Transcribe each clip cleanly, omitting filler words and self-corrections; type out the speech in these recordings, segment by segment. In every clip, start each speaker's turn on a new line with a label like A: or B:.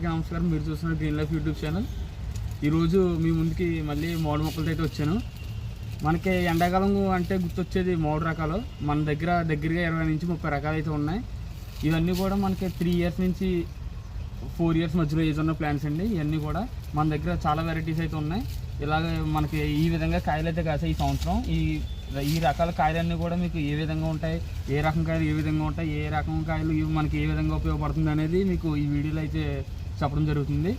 A: అందరికీ నమస్కారం. మీరు చూస్తున్న గ్రీన్ లైఫ్ యూట్యూబ్ ఛానల్. ఈరోజు మీ ముందుకి మళ్ళీ మోడు మొక్కలతో అయితే వచ్చాను. మనకి ఎండాకాలం అంటే గుర్తొచ్చేది మోడు రకాలు. మన దగ్గరగా 20 నుంచి 30 రకాలు అయితే ఉన్నాయి. ఇవన్నీ కూడా మనకి 3 ఇయర్స్ నుంచి 4 ఇయర్స్ మధ్యలో ఏజ్ ఉన్న ప్లాంట్స్ అండి. ఇవన్నీ కూడా మన దగ్గర చాలా వెరైటీస్ అయితే ఉన్నాయి. ఇలాగ మనకి ఈ విధంగా కాయలు అయితే కాసాయి ఈ సంవత్సరం. ఈ రకాల కాయలన్నీ కూడా మీకు ఏ విధంగా ఉంటాయి, ఏ రకం కాయలు ఏ విధంగా ఉంటాయి, ఏ రకం కాయలు ఇవి మనకి ఏ విధంగా ఉపయోగపడుతుంది అనేది మీకు ఈ వీడియోలో అయితే చెప్పడం జరుగుతుంది.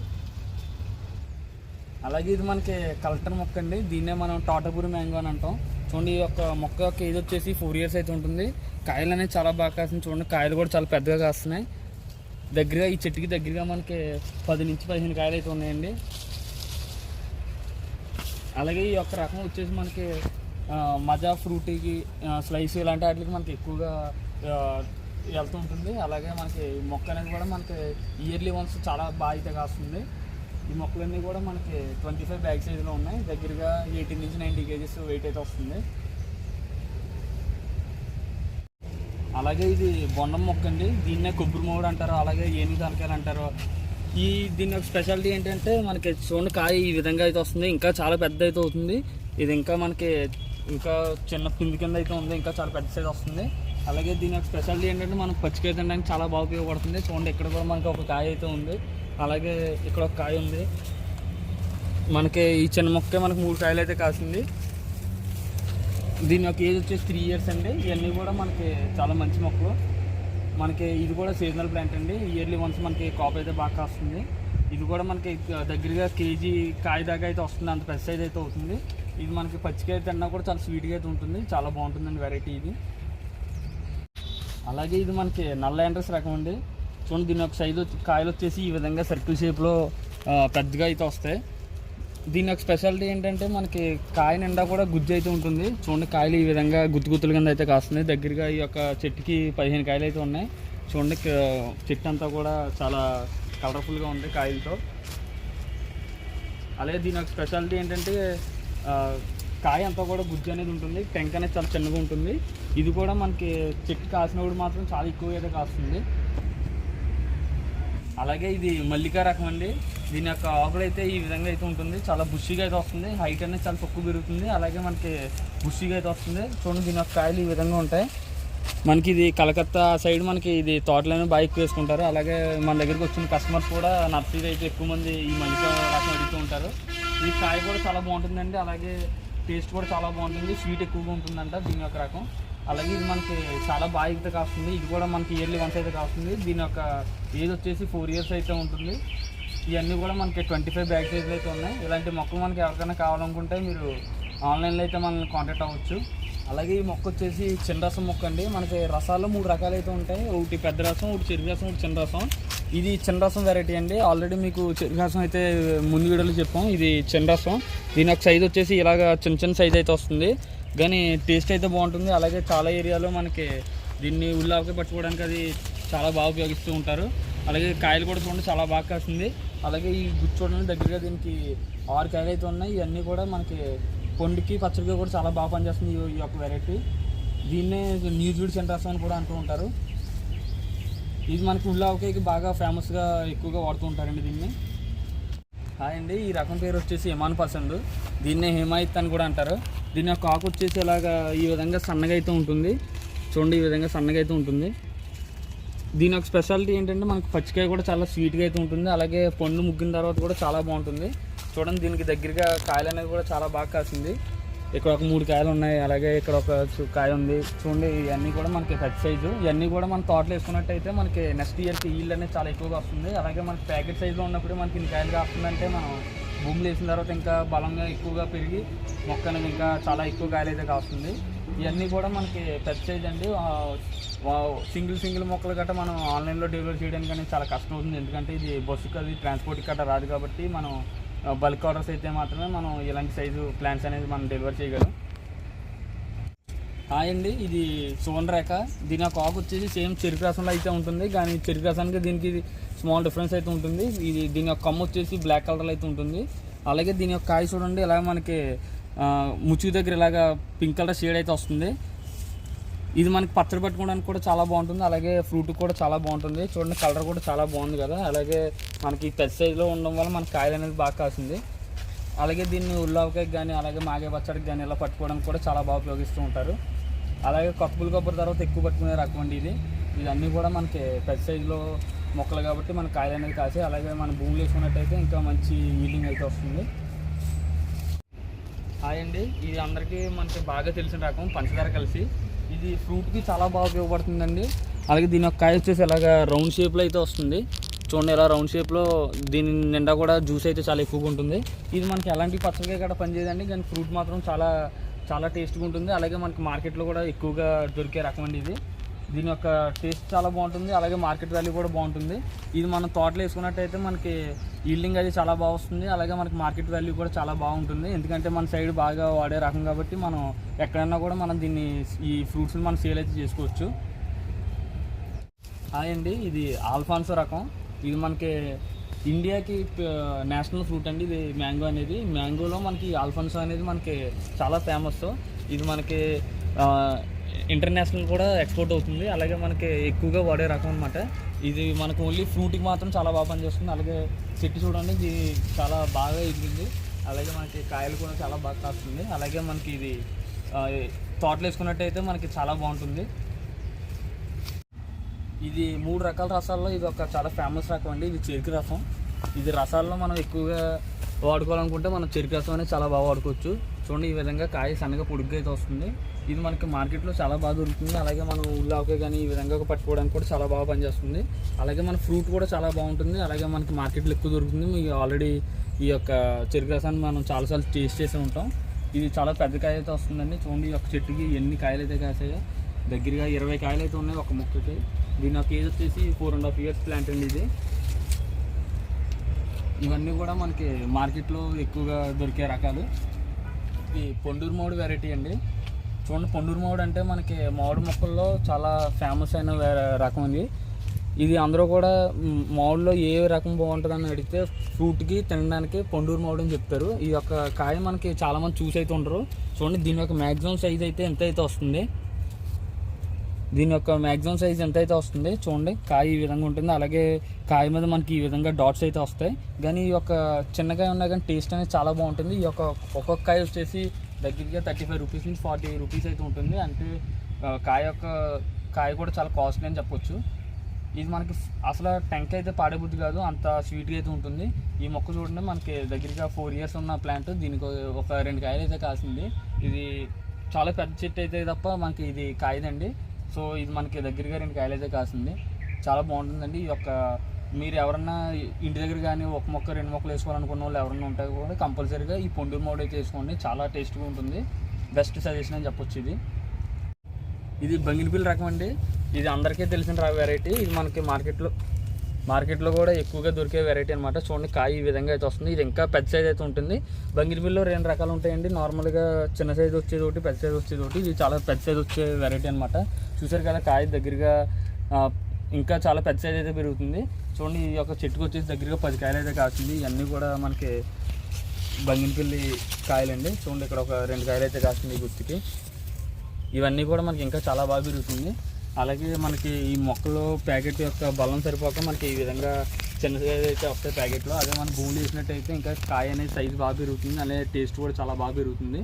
A: అలాగే ఇది మనకి కలెక్టర్ మొక్క అండి. దీన్నే మనం తోటకూర మ్యాంగో అని అంటాం. చూడండి, ఈ యొక్క మొక్క యొక్క ఏజ్ వచ్చేసి 4 ఇయర్స్ అయితే ఉంటుంది. కాయలు అనేది చాలా బాగా కాస్తుంది. చూడండి, కాయలు కూడా చాలా పెద్దగా కాస్తున్నాయి. దగ్గరగా ఈ చెట్టుకి దగ్గరగా మనకి 10 నుంచి 15 కాయలు అయితే ఉన్నాయండి. అలాగే ఈ యొక్క రకం వచ్చేసి మనకి మజా ఫ్రూటీకి స్లైస్ ఇలాంటి వాటికి మనకి ఎక్కువగా వెళ్తూ ఉంటుంది. అలాగే మనకి మొక్క అనేది కూడా మనకి ఇయర్లీ వన్స్ చాలా బాగా అయితే కాస్తుంది. ఈ మొక్కలన్నీ కూడా మనకి 25 బ్యాగ్ సైజులో ఉన్నాయి. దగ్గరగా 18 నుంచి 90 కేజీస్ వెయిట్ అయితే వస్తుంది. అలాగే ఇది బొండం మొక్క అండి. దీన్నే కొబ్బరి మోడు అంటారు, అలాగే ఏనుగు తలకాయలు అంటారు. దీని యొక్క స్పెషాలిటీ ఏంటంటే మనకి చూడండి, కాయ ఈ విధంగా అయితే వస్తుంది. ఇంకా చాలా పెద్ద అయితే అవుతుంది. ఇది ఇంకా మనకి ఇంకా చిన్న పిండి కింద అయితే ఉంది, ఇంకా చాలా పెద్ద సైజ్ వస్తుంది. అలాగే దీని యొక్క స్పెషాలిటీ ఏంటంటే మనం పచ్చికాయ తినడానికి చాలా బాగా ఉపయోగపడుతుంది. చూడండి, ఇక్కడ కూడా మనకి ఒక కాయ అయితే ఉంది. అలాగే ఇక్కడ ఒక కాయ ఉంది. మనకి ఈ చిన్న మొక్క మనకి 3 కాయలు అయితే కాసింది. దీని యొక్క ఏజ్ వచ్చేసి 3 ఇయర్స్ అండి. ఇవన్నీ కూడా మనకి చాలా మంచి మొక్కలు. మనకి ఇది కూడా సీజనల్ ప్లాంట్ అండి. ఇయర్లీ వన్స్ మనకి కాపు అయితే బాగా కాస్తుంది. ఇది కూడా మనకి దగ్గరగా కేజీ కాయ దాకా అయితే వస్తుంది. అంత పెద్ద సైజ్ అయితే అవుతుంది. ఇది మనకి పచ్చికాయ తిన్నా కూడా చాలా స్వీట్గా అయితే ఉంటుంది. చాలా బాగుంటుందండి వెరైటీ ఇది. అలాగే ఇది మనకి నల్ల యాండ్రస్ రకం అండి. చూడండి, దీని యొక్క సైజు కాయలు వచ్చేసి ఈ విధంగా సర్కిల్ షేప్లో పెద్దగా అయితే వస్తాయి. దీని యొక్క స్పెషాలిటీ ఏంటంటే మనకి కాయ నిండా కూడా గుజ్జు అయితే ఉంటుంది. చూడండి, కాయలు ఈ విధంగా గుత్తుల కింద అయితే కాస్తుంది. దగ్గరగా ఈ యొక్క చెట్టుకి 15 కాయలు అయితే ఉన్నాయి. చూడండి, చెట్టు అంతా కూడా చాలా కలర్ఫుల్గా ఉంది కాయలతో. అలాగే దీని యొక్క స్పెషాలిటీ ఏంటంటే కాయ అంతా కూడా గుజ్జు అనేది ఉంటుంది. టెంక అనేది చాలా చిన్నగా ఉంటుంది. ఇది కూడా మనకి చెట్టు కాసినప్పుడు మాత్రం చాలా ఎక్కువగా అయితే కాస్తుంది. అలాగే ఇది మల్లికా రకం అండి. దీని యొక్క ఆకులు అయితే ఈ విధంగా అయితే ఉంటుంది. చాలా బుషిగా అయితే వస్తుంది. హైట్ అనేది చాలా తక్కువ పెరుగుతుంది. అలాగే మనకి బుషిగా అయితే వస్తుంది. చూడండి, దీని యొక్క కాయలు ఈ విధంగా ఉంటాయి. మనకి ఇది కలకత్తా సైడ్ మనకి ఇది తోటలోనే బాగా ఎక్కువ వేసుకుంటారు. అలాగే మన దగ్గరికి వచ్చిన కస్టమర్స్ కూడా నర్సరీ అయితే ఎక్కువ మంది ఈ మల్లికా రకం అడుగుతూ ఉంటారు. ఈ కాయ కూడా చాలా బాగుంటుందండి. అలాగే టేస్ట్ కూడా చాలా బాగుంటుంది. స్వీట్ ఎక్కువగా ఉంటుందంట దీని యొక్క రకం. అలాగే ఇది మనకి చాలా బాగా అయితే కాస్తుంది. ఇది కూడా మనకి ఇయర్లీ వన్స్ అయితే కాస్తుంది. దీని యొక్క ఏజ్ వచ్చేసి 4 ఇయర్స్ అయితే ఉంటుంది. ఇవన్నీ కూడా మనకి 25 బ్యాగ్ సైజులు అయితే ఉన్నాయి. ఇలాంటి మొక్కలు మనకి ఎవరికైనా కావాలనుకుంటే మీరు ఆన్లైన్లో అయితే మనల్ని కాంటాక్ట్ అవ్వచ్చు. అలాగే ఈ మొక్క వచ్చేసి చిన్న రసం మొక్క అండి. మనకి రసాల్లో 3 రకాలు అయితే ఉంటాయి. ఒకటి పెద్ద రసం, ఒకటి చెరుకు రసం, ఒకటి చిన్న రసం. ఇది చిన్న రసం వెరైటీ అండి. ఆల్రెడీ మీకు చెరుకు రసం అయితే ముందు వీడియోలో చెప్పాం. ఇది చిన్న రసం. దీని యొక్క సైజ్ వచ్చేసి ఇలాగ చిన్న సైజ్ అయితే వస్తుంది. కానీ టేస్ట్ అయితే బాగుంటుంది. అలాగే చాలా ఏరియాలో మనకి దీన్ని ఉల్లాకి పట్టుకోవడానికి అది చాలా బాగా ఉపయోగిస్తూ ఉంటారు. అలాగే కాయలు కూడా చూడండి చాలా బాగా కాస్తుంది. అలాగే ఈ గుచ్చు చూడండి, దగ్గరగా దీనికి 6 కాయలు అయితే ఉన్నాయి. ఇవన్నీ కూడా మనకి పండుకి పచ్చడిగా కూడా చాలా బాగా పనిచేస్తుంది ఈ యొక్క వెరైటీ. దీన్నే న్యూజిడ్ సెంటర్స్ అని కూడా అంటూ ఉంటారు. ఇది మనకి ఉల్లావకాయకి బాగా ఫేమస్గా ఎక్కువగా వాడుతూ ఉంటారండి దీన్ని. హాయ్ అండి, ఈ రకం పేరు వచ్చేసి ఇమాన్ పసంద్. దీన్నే హిమాయత్ అని కూడా అంటారు. దీని యొక్క ఆకు వచ్చేసి ఇలాగా ఈ విధంగా సన్నగా అయితే ఉంటుంది. చూడండి, ఈ విధంగా సన్నగా అయితే ఉంటుంది. దీని యొక్క స్పెషాలిటీ ఏంటంటే మనకి పచ్చికాయ కూడా చాలా స్వీట్గా అయితే ఉంటుంది. అలాగే పండు ముగ్గిన తర్వాత కూడా చాలా బాగుంటుంది. చూడండి, దీనికి దగ్గరగా కాయలు అనేది కూడా చాలా బాగా కాసింది. ఇక్కడ ఒక 3 కాయలు ఉన్నాయి. అలాగే ఇక్కడ ఒక కాయ ఉంది. చూడండి, ఇవన్నీ కూడా మనకి పెద్ద సైజు. ఇవన్నీ కూడా మన తోటలో వేసుకున్నట్టయితే మనకి నెక్స్ట్ ఇయర్కి ఈల్డ్ అనేది చాలా ఎక్కువగా వస్తుంది. అలాగే మనకి ప్యాకెట్ సైజులో ఉన్నప్పుడు మనకి ఇన్ని కాయలు కాస్తుందంటే మనం భూమిలో వేసిన తర్వాత ఇంకా బలంగా ఎక్కువగా పెరిగి మొక్క అనేది ఇంకా చాలా ఎక్కువ కాయలు అయితే కాస్తుంది. ఇవన్నీ కూడా మనకి పెద్ద సైజ్ అండి. సింగిల్ మొక్కలు గట్రా మనం ఆన్లైన్లో డెలివరీ చేయడానికి అనేది చాలా కష్టం అవుతుంది. ఎందుకంటే ఇది బస్సుకి అది ట్రాన్స్పోర్ట్కి గట్రా రాదు. కాబట్టి మనం బల్క్ ఆర్డర్స్ అయితే మాత్రమే మనం ఇలాంటి సైజు ప్లాంట్స్ అనేది మనం డెలివరీ చేయగలం. హాయ్ అండి, ఇది సువర్ణ రేఖ. దీని యొక్క ఆకు వచ్చేసి సేమ్ చెరుకు రసంలో అయితే ఉంటుంది. కానీ చెరుకు రసానికి దీనికి స్మాల్ డిఫరెన్స్ అయితే ఉంటుంది. ఇది దీని యొక్క కొమ్మ వచ్చేసి బ్లాక్ కలర్లో అయితే ఉంటుంది. అలాగే దీని యొక్క కాయ చూడండి, ఇలాగ మనకి ముచ్చు దగ్గర ఇలాగా పింక్ కలర్ షేడ్ అయితే వస్తుంది. ఇది మనకి పచ్చడి పట్టుకోవడానికి కూడా చాలా బాగుంటుంది, అలాగే ఫ్రూట్ కూడా చాలా బాగుంటుంది. చూడండి కలర్ కూడా చాలా బాగుంది కదా. అలాగే మనకి పెద్ద సైజులో ఉండడం వల్ల మన కాయలు అనేది బాగా కాసింది. అలాగే దీన్ని ఉల్లావకాయకి కానీ అలాగే మాగే పచ్చడికి కానీ ఇలా పట్టుకోవడానికి కూడా చాలా బాగా ఉపయోగిస్తూ ఉంటారు. అలాగే కొత్తపూల కొబ్బరి తర్వాత ఎక్కువ పట్టుకునే రకం అండి ఇది. ఇవన్నీ కూడా మనకి పెద్ద సైజులో మొక్కలు కాబట్టి మన కాయలు అనేది కాసి, అలాగే మన భూములు వేసుకున్నట్టయితే ఇంకా మంచి ఈల్డింగ్ అయితే వస్తుంది. హాయ్ అండి, ఇది అందరికీ మనకి బాగా తెలిసిన రకం పంచదార కలిసి. ఇది ఫ్రూట్కి చాలా బాగా ఉపయోగపడుతుందండి. అలాగే దీని యొక్క కాయ వచ్చేసి ఇలాగ రౌండ్ షేప్లో అయితే వస్తుంది. చూడండి ఇలా రౌండ్ షేప్లో దీని నిండా కూడా జ్యూస్ అయితే చాలా ఎక్కువగా ఉంటుంది. ఇది మనకి ఎలాంటి పచ్చడిగా కూడా పనిచేయదండి, కానీ ఫ్రూట్ మాత్రం చాలా చాలా టేస్ట్గా ఉంటుంది. అలాగే మనకి మార్కెట్లో కూడా ఎక్కువగా దొరికే రకం అండి ఇది. దీని యొక్క టేస్ట్ చాలా బాగుంటుంది, అలాగే మార్కెట్ వాల్యూ కూడా బాగుంటుంది. ఇది మనం తోటలో వేసుకున్నట్టయితే మనకి ఈల్డింగ్ అది చాలా బాగా వస్తుంది, అలాగే మనకి మార్కెట్ వాల్యూ కూడా చాలా బాగుంటుంది. ఎందుకంటే మన సైడ్ బాగా వాడే రకం కాబట్టి మనం ఎక్కడైనా కూడా మనం దీన్ని ఈ ఫ్రూట్స్ని మనం సేల్ అయితే చేసుకోవచ్చు. అండి ఇది ఆల్ఫాన్సో రకం. ఇది మనకి ఇండియాకి నేషనల్ ఫ్రూట్ అండి ఇది మ్యాంగో అనేది. మ్యాంగోలో మనకి ఆల్ఫాన్సో అనేది మనకి చాలా ఫేమస్. ఇది మనకి ఇంటర్నేషనల్ కూడా ఎక్స్పోర్ట్ అవుతుంది. అలాగే మనకి ఎక్కువగా వాడే రకం అనమాట. ఇది మనకు ఓన్లీ ఫ్రూట్కి మాత్రం చాలా బాగా పనిచేస్తుంది. అలాగే చెట్టు చూడండి ఇది చాలా బాగా ఎదిగింది, అలాగే మనకి కాయలు కూడా చాలా బాగా కాస్తుంది. అలాగే మనకి ఇది తోటలు వేసుకున్నట్టయితే మనకి చాలా బాగుంటుంది. ఇది 3 రకాల రసాల్లో ఇది ఒక చాలా ఫేమస్ రకం అండి. ఇది చెరుకు రసం. ఇది రసాల్లో మనం ఎక్కువగా వాడుకోవాలనుకుంటే మనం చెరుకు రసం అనేది చాలా బాగా వాడుకోవచ్చు. చూడండి ఈ విధంగా కాయ సన్నగా పొడుగ్గా అయితే వస్తుంది. ఇది మనకి మార్కెట్లో చాలా బాగా దొరుకుతుంది. అలాగే మనం ఉల్లాకే కానీ ఈ విధంగా పట్టుకోవడానికి కూడా చాలా బాగా పనిచేస్తుంది. అలాగే మన ఫ్రూట్ కూడా చాలా బాగుంటుంది. అలాగే మనకి మార్కెట్లో ఎక్కువ దొరుకుతుంది. మీకు ఆల్రెడీ ఈ యొక్క చెరుకు రసాన్ని మనం చాలాసార్లు టేస్ట్ చేసి ఉంటాం. ఇది చాలా పెద్ద కాయ అయితే వస్తుందండి. చూడండి ఈ యొక్క చెట్టుకి ఎన్ని కాయలు అయితే కాసాయో, దగ్గరగా 20 కాయలు అయితే ఉన్నాయి ఒక మొక్కకి. దీని యొక్క ఏజ్ వచ్చేసి 4.5 years ప్లాంట్ అండి ఇది. ఇవన్నీ కూడా మనకి మార్కెట్లో ఎక్కువగా దొరికే రకాలు. ఇది పొండూరు మామిడి వెరైటీ అండి. చూడండి పొండూరు మామిడి అంటే మనకి మామిడి మొక్కల్లో చాలా ఫేమస్ అయిన రకం అండి. ఇది అందరూ కూడా మామిడిలో ఏ రకం బాగుంటుందని అడిగితే ఫ్రూట్కి తినడానికి పొండూరు మామిడి అని చెప్తారు. ఈ యొక్క కాయ మనకి చాలామంది చూసి అయితే ఉండరు. చూడండి దీని యొక్క మ్యాక్సిమం సైజ్ అయితే ఎంత అయితే వస్తుంది. దీని యొక్క మ్యాక్సిమం సైజ్ ఎంత అయితే వస్తుంది చూడండి. కాయ ఈ విధంగా ఉంటుంది. అలాగే కాయ మీద మనకి ఈ విధంగా డాట్స్ అయితే వస్తాయి. కానీ ఈ యొక్క చిన్నకాయ ఉన్నా కానీ టేస్ట్ అనేది చాలా బాగుంటుంది. ఈ యొక్క ఒక్కొక్క కాయ వచ్చేసి దగ్గరగా 35 రూపీస్ నుంచి 40 రూపీస్ అయితే ఉంటుంది. అంటే కాయ కూడా చాలా కాస్ట్లీ అని చెప్పొచ్చు. ఇది మనకి అసలు టెంకాయ అయితే పాడేబుద్ధి కాదు, అంత స్వీట్గా అయితే ఉంటుంది. ఈ మొక్క చూడండి మనకి దగ్గరగా 4 years ఉన్న ప్లాంట్. దీనికి ఒక 2 కాయలు అయితే కాసింది. ఇది చాలా పెద్ద చెట్టు అయితే తప్ప మనకి ఇది కాయదండి. సో ఇది మనకి దగ్గరగా 2 కాయలు అయితే కాసింది. చాలా బాగుంటుందండి. ఈ యొక్క మీరు ఎవరన్నా ఇంటి దగ్గర కానీ ఒక మొక్క 2 మొక్కలు వేసుకోవాలనుకున్న వాళ్ళు ఎవరన్నా ఉంటారు కూడా కంపల్సరీగా ఈ పొండూరు మామిడి అయితే వేసుకోండి. చాలా టేస్ట్గా ఉంటుంది. బెస్ట్ సజెషన్ అని చెప్పొచ్చు. ఇది బంగినపల్లి రకం అండి. ఇది అందరికీ తెలిసిన వెరైటీ. ఇది మనకి మార్కెట్లో కూడా ఎక్కువగా దొరికే వెరైటీ అనమాట. చూడండి కాయ ఈ విధంగా అయితే వస్తుంది. ఇది ఇంకా పెద్ద సైజ్ అయితే ఉంటుంది. బంగినపల్లిలో 2 రకాలు ఉంటాయండి. నార్మల్గా చిన్న సైజు వచ్చేది ఒకటి, పెద్ద సైజు వచ్చేది ఒకటి. ఇది చాలా పెద్ద సైజు వచ్చే వెరైటీ అనమాట. చూసారు కదా కాయ దగ్గరగా ఇంకా చాలా పెద్ద సైజ్ అయితే పెరుగుతుంది. చూడండి ఈ యొక్క చెట్టుకు వచ్చేసి దగ్గరగా 10 కాయలు అయితే కాస్తుంది. ఇవన్నీ కూడా మనకి బంగినపల్లి కాయలండి. చూడండి ఇక్కడ ఒక 2 కాయలు అయితే కాస్తుంది ఈ గుర్తుకి. ఇవన్నీ కూడా మనకి ఇంకా చాలా బాగా పెరుగుతుంది. అలాగే మనకి ఈ మొక్కలో ప్యాకెట్ యొక్క బలం సరిపోక మనకి ఈ విధంగా చిన్న సైజ్ అయితే వస్తాయి ప్యాకెట్లో. అదే మనం భూములు వేసినట్టయితే ఇంకా కాయ అనేది సైజు బాగా పెరుగుతుంది. అలాగే టేస్ట్ కూడా చాలా బాగా పెరుగుతుంది.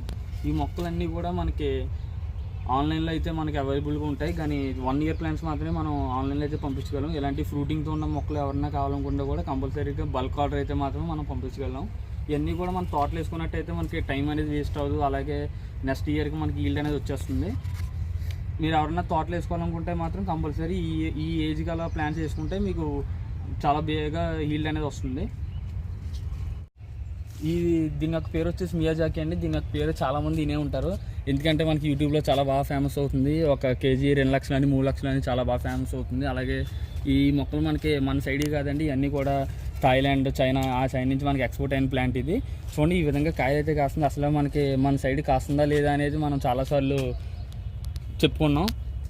A: ఈ మొక్కలన్నీ కూడా మనకి ఆన్లైన్లో అయితే మనకి అవైలబుల్గా ఉంటాయి. కానీ 1 year ప్లాంట్స్ మాత్రమే మనం ఆన్లైన్లో అయితే పంపించగలం. ఇలాంటి ఫ్రూటింగ్తో ఉన్న మొక్కలు ఎవరన్నా కావాలనుకుంటే కూడా కంపల్సరీగా బల్క్ ఆర్డర్ అయితే మాత్రమే మనం పంపించగలం. ఇవన్నీ కూడా మనం తోటలు వేసుకున్నట్టయితే మనకి టైం అనేది వేస్ట్ అవ్వదు. అలాగే నెక్స్ట్ ఇయర్కి మనకి ఈల్డ్ అనేది వచ్చేస్తుంది. మీరు ఎవరన్నా తోటలు వేసుకోవాలనుకుంటే మాత్రం కంపల్సరీ ఈ ఏజ్ గల ప్లాంట్స్ వేసుకుంటే మీకు చాలా బేగా ఈల్డ్ అనేది వస్తుంది. దీని యొక్క పేరు వచ్చేసి మియాజాకి అండి. దీని యొక్క పేరు చాలామంది వినే ఉంటారు. ఎందుకంటే మనకి యూట్యూబ్లో చాలా బాగా ఫేమస్ అవుతుంది. 1 kg 2 లక్షలని 3 లక్షలని చాలా బాగా ఫేమస్ అవుతుంది. అలాగే ఈ మొక్కలు మనకి మన సైడ్ కాదండి, ఇవన్నీ కూడా థాయిలాండ్, చైనా, ఆ సైడ్ నుంచి మనకి ఎక్స్పోర్ట్ అయిన ప్లాంట్ ఇది. చూడండి ఈ విధంగా కాయ అయితే కాస్తుంది. అసలు మనకి మన సైడ్ కాస్తుందా లేదా అనేది మనం చాలాసార్లు చెప్పుకున్నాం.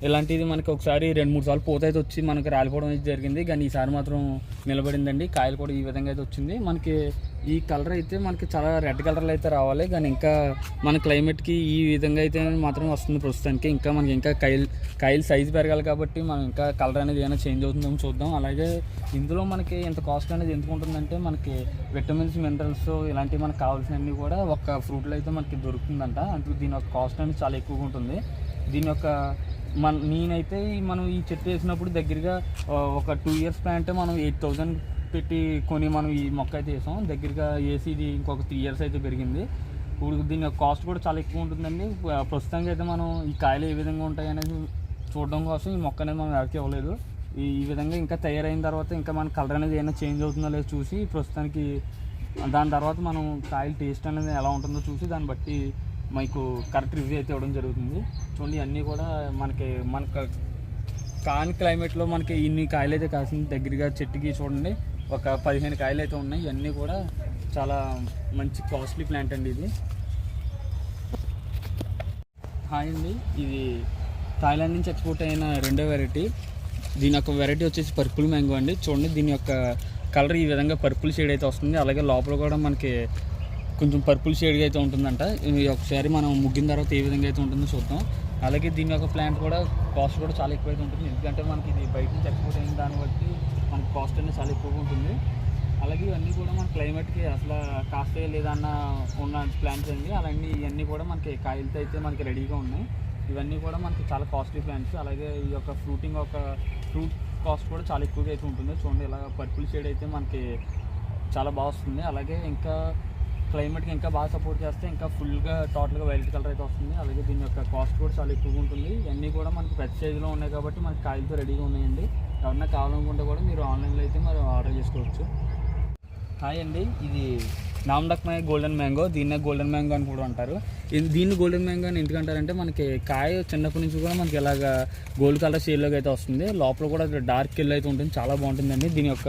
A: ఇలాంటిది మనకి ఒకసారి 2-3 సార్లు పూత అయితే వచ్చి మనకి రాలిపోవడం అయితే జరిగింది. కానీ ఈసారి మాత్రం నిలబడిందండి. కాయలు కూడా ఈ విధంగా అయితే వచ్చింది. మనకి ఈ కలర్ అయితే మనకి చాలా రెడ్ కలర్లో అయితే రావాలి, కానీ ఇంకా మన క్లైమేట్కి ఈ విధంగా అయితే మాత్రం వస్తుంది ప్రస్తుతానికి. ఇంకా మనకి ఇంకా కాయలు సైజు పెరగాలి కాబట్టి మనం ఇంకా కలర్ అనేది ఏమైనా చేంజ్ అవుతుందేమో చూద్దాం. అలాగే ఇందులో మనకి ఇంత కాస్ట్ అనేది ఎందుకు ఉంటుందంటే మనకి విటమిన్స్, మినరల్స్ ఇలాంటివి మనకు కావాల్సినవన్నీ కూడా ఒక ఫ్రూట్లో అయితే మనకి దొరుకుతుందంట. అందుకు దీని యొక్క కాస్ట్ అనేది చాలా ఎక్కువగా ఉంటుంది. దీని యొక్క నేనైతే మనం ఈ చెట్టు వేసినప్పుడు దగ్గరగా ఒక 2 ఇయర్స్ ప్లాంట్ మనం 8,000 పెట్టి కొని మనం ఈ మొక్క అయితే వేసాం. దగ్గరగా వేసి ఇది ఇంకొక 3 ఇయర్స్ అయితే పెరిగింది. ఇప్పుడు దీని యొక్క కాస్ట్ కూడా చాలా ఎక్కువ ఉంటుందండి. ప్రస్తుతానికి అయితే మనం ఈ కాయలు ఏ విధంగా ఉంటాయి అనేది చూడడం కోసం ఈ మొక్క అనేది మనం ఎవరికి ఇవ్వలేదు. ఈ విధంగా ఇంకా తయారైన తర్వాత ఇంకా మన కలర్ అనేది ఏమైనా చేంజ్ అవుతుందో లేదో చూసి ప్రస్తుతానికి దాని తర్వాత మనం కాయలు టేస్ట్ అనేది ఎలా ఉంటుందో చూసి దాన్ని బట్టి మీకు కరెక్ట్ రివ్యూ అయితే ఇవ్వడం జరుగుతుంది. చూడండి అన్నీ కూడా మనకు కాని క్లైమేట్లో మనకి ఇన్ని కాయలు అయితే కాసింది. దగ్గరగా చెట్టుకి చూడండి ఒక 15 కాయలు అయితే ఉన్నాయి. ఇవన్నీ కూడా చాలా మంచి కాస్ట్లీ ప్లాంట్ అండి ఇది. హాయ్ అండి, ఇది థాయిలాండ్ నుంచి ఎక్స్పోర్ట్ అయిన రెండో వెరైటీ. దీని యొక్క వెరైటీ వచ్చేసి పర్పుల్ మ్యాంగో అండి. చూడండి దీని యొక్క కలర్ ఈ విధంగా పర్పుల్ షేడ్ అయితే వస్తుంది. అలాగే లోపల కూడా మనకి కొంచెం పర్పుల్ షేడ్గా అయితే ఉంటుందంట. ఒకసారి మనం ముగ్గిన తర్వాత ఏ విధంగా అయితే ఉంటుందో చూద్దాం. అలాగే దీని యొక్క ప్లాంట్ కూడా కాస్ట్ కూడా చాలా ఎక్కువ అయితే ఉంటుంది. ఎందుకంటే మనకి ఇది బయట నుంచి ఎక్స్పోర్ట్ అయిన దాన్ని బట్టి మనకి కాస్ట్ అనేది చాలా ఎక్కువగా ఉంటుంది. అలాగే ఇవన్నీ కూడా మన క్లైమేట్కి అసలు కాస్తే లేదన్న ఉన్న ప్లాంట్స్ అండి. అలాగే ఇవన్నీ కూడా మనకి కాయలతో అయితే మనకి రెడీగా ఉన్నాయి. ఇవన్నీ కూడా మనకి చాలా కాస్ట్లీ ప్లాంట్స్. అలాగే ఈ యొక్క ఫ్రూట్ కాస్ట్ కూడా చాలా ఎక్కువగా అయితే ఉంటుంది. చూడండి ఇలా పర్పుల్ షేడ్ అయితే మనకి చాలా బాగా వస్తుంది. అలాగే ఇంకా క్లైమేట్కి ఇంకా బాగా సపోర్ట్ చేస్తే ఇంకా ఫుల్గా టోటల్గా వైలెట్ కలర్ అయితే వస్తుంది. అలాగే దీని యొక్క కాస్ట్ కూడా చాలా ఎక్కువగా ఉంటుంది. ఇవన్నీ కూడా మనకి పెద్ద సైజులో ఉన్నాయి కాబట్టి మనకి కాయలతో రెడీగా ఉన్నాయండి. ఎవరన్నా కావాలనుకుంటే కూడా మీరు ఆన్లైన్లో అయితే మరి ఆర్డర్ చేసుకోవచ్చు. హాయ్ అండి, ఇది నామ్డక్మై గోల్డెన్ మ్యాంగో. దీన్నే గోల్డెన్ మ్యాంగో అని కూడా అంటారు. దీన్ని గోల్డెన్ మ్యాంగో అని ఎందుకంటారంటే మనకి కాయ చిన్నప్పటి నుంచి కూడా మనకి ఇలాగ గోల్డ్ కలర్ షేడ్లోకి అయితే వస్తుంది. లోపల కూడా డార్క్ ఎల్లో అయితే ఉంటుంది. చాలా బాగుంటుందండి. దీని యొక్క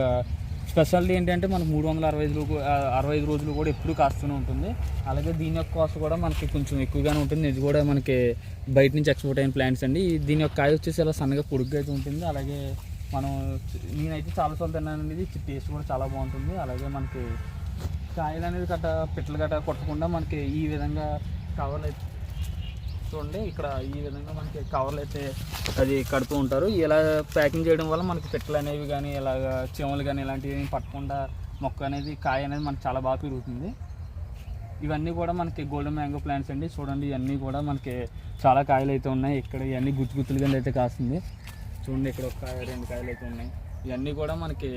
A: స్పెషాలిటీ ఏంటంటే మనకు 365 రోజులు కూడా ఎప్పుడు కాస్తూనే ఉంటుంది. అలాగే దీని యొక్క కాస్ట్ కూడా మనకి కొంచెం ఎక్కువగానే ఉంటుంది. ఇది కూడా మనకి బయట నుంచి ఎక్స్పోర్ట్ అయిన ప్లాంట్స్ అండి. దీని యొక్క కాయ వచ్చేసి ఇలా సన్నగా పొడుగ్గా అయితే ఉంటుంది. అలాగే నేనైతే చాలాసార్లు తిన్నానండి. ఇది టేస్ట్ కూడా చాలా బాగుంటుంది. అలాగే మనకి కాయలు అనేది పిట్టలు కొట్టకుండా మనకి ఈ విధంగా కవర్లు అయితే చూడండి ఇక్కడ ఈ విధంగా మనకి కవర్లు అయితే అది కడుతూ ఉంటారు. ఇలా ప్యాకింగ్ చేయడం వల్ల మనకి పిట్టలు అనేవి కానీ ఇలాగ చెమలు కానీ ఇలాంటివి పట్టకుండా మొక్క అనేది కాయ అనేది మనకి చాలా బాగా పెరుగుతుంది. ఇవన్నీ కూడా మనకి గోల్డెన్ మ్యాంగో ప్లాంట్స్ అండి. చూడండి ఇవన్నీ కూడా మనకి చాలా కాయలు అయితే ఉన్నాయి. ఇక్కడ ఇవన్నీ గుత్తులు కింద అయితే కాస్తుంది. చూడండి ఇక్కడ ఒక 2 కాయలు అయితే ఉన్నాయి. ఇవన్నీ కూడా మనకి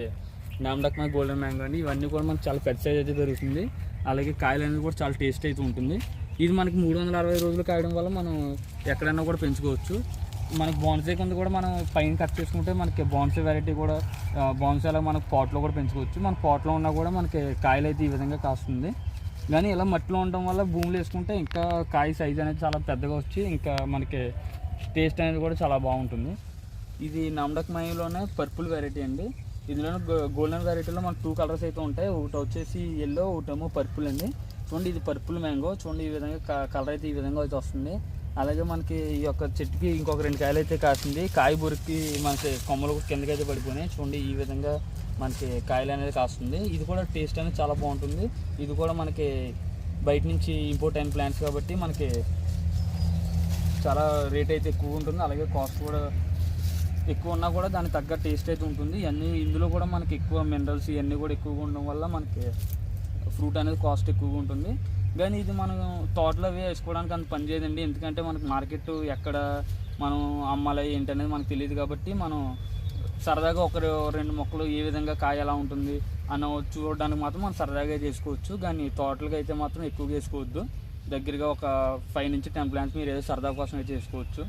A: నామ్డక్మై గోల్డెన్ మ్యాంగో అండి. ఇవన్నీ కూడా మనకి చాలా పెద్ద సైజ్ అయితే దొరుకుతుంది. అలాగే కాయలు అనేది కూడా చాలా టేస్ట్ అయితే ఉంటుంది. ఇది మనకి 360 రోజులు కాయడం వల్ల మనం ఎక్కడైనా కూడా పెంచుకోవచ్చు. మనకి బోన్సే కింద కూడా మనం పైన కట్ చేసుకుంటే మనకి బోన్సే వెరైటీ కూడా బోన్సేలా మనకు పాట్లో కూడా పెంచుకోవచ్చు. మన పాట్లో ఉన్నా కూడా మనకి కాయలు అయితే ఈ విధంగా కాస్తుంది. కానీ ఇలా మట్టిలో ఉండడం వల్ల భూమిలో వేసుకుంటే ఇంకా కాయ సైజ్ అనేది చాలా పెద్దగా వచ్చి ఇంకా మనకి టేస్ట్ అనేది కూడా చాలా బాగుంటుంది. ఇది నామ్డక్మైలోనే పర్పుల్ వెరైటీ అండి. ఇందులో గోల్డెన్ వెరైటీలో మనకు 2 కలర్స్ అయితే ఉంటాయి. ఒకటి వచ్చేసి ఎల్లో, ఒకటేమో పర్పుల్ అండి. చూడండి ఇది పర్పుల్ మ్యాంగో. చూడండి ఈ విధంగా కలర్ అయితే ఈ విధంగా అయితే వస్తుంది. అలాగే మనకి ఈ యొక్క చెట్టుకి ఇంకొక 2 కాయలు అయితే కాసింది. కాయ బొరికి మనకి కొమ్మలు కిందకి అయితే పడిపోయినాయి. చూడండి ఈ విధంగా మనకి కాయలు అనేది కాస్తుంది. ఇది కూడా టేస్ట్ అనేది చాలా బాగుంటుంది. ఇది కూడా మనకి బయట నుంచి ఇంపోర్ట్ అయిన ప్లాంట్స్ కాబట్టి మనకి చాలా రేట్ అయితే ఎక్కువ ఉంటుంది. అలాగే కాస్ట్ కూడా ఎక్కువ ఉన్నా కూడా దానికి తగ్గ టేస్ట్ అయితే ఉంటుంది. ఇందులో కూడా మనకి ఎక్కువ మినరల్స్ ఇవన్నీ కూడా ఎక్కువగా ఉండడం వల్ల మనకి ఫ్రూట్ అనేది కాస్ట్ ఎక్కువగా ఉంటుంది. కానీ ఇది మనం తోటలో వేసుకోవడానికి అంత పని చేయదండి. ఎందుకంటే మనకి మార్కెట్ ఎక్కడ మనం అమ్మాలి ఏంటనేది మనకు తెలియదు కాబట్టి మనం సరదాగా 1-2 మొక్కలు ఏ విధంగా కాయ ఎలా ఉంటుంది అన్న చూడడానికి మాత్రం మనం సరదాగా చేసుకోవచ్చు. కానీ తోటలుగా అయితే మాత్రం ఎక్కువగా వేసుకోవద్దు. దగ్గరగా ఒక 5 నుంచి 10 ప్లాంట్స్ మీరు ఏదో సరదా కోసం అయితే చేసుకోవచ్చు.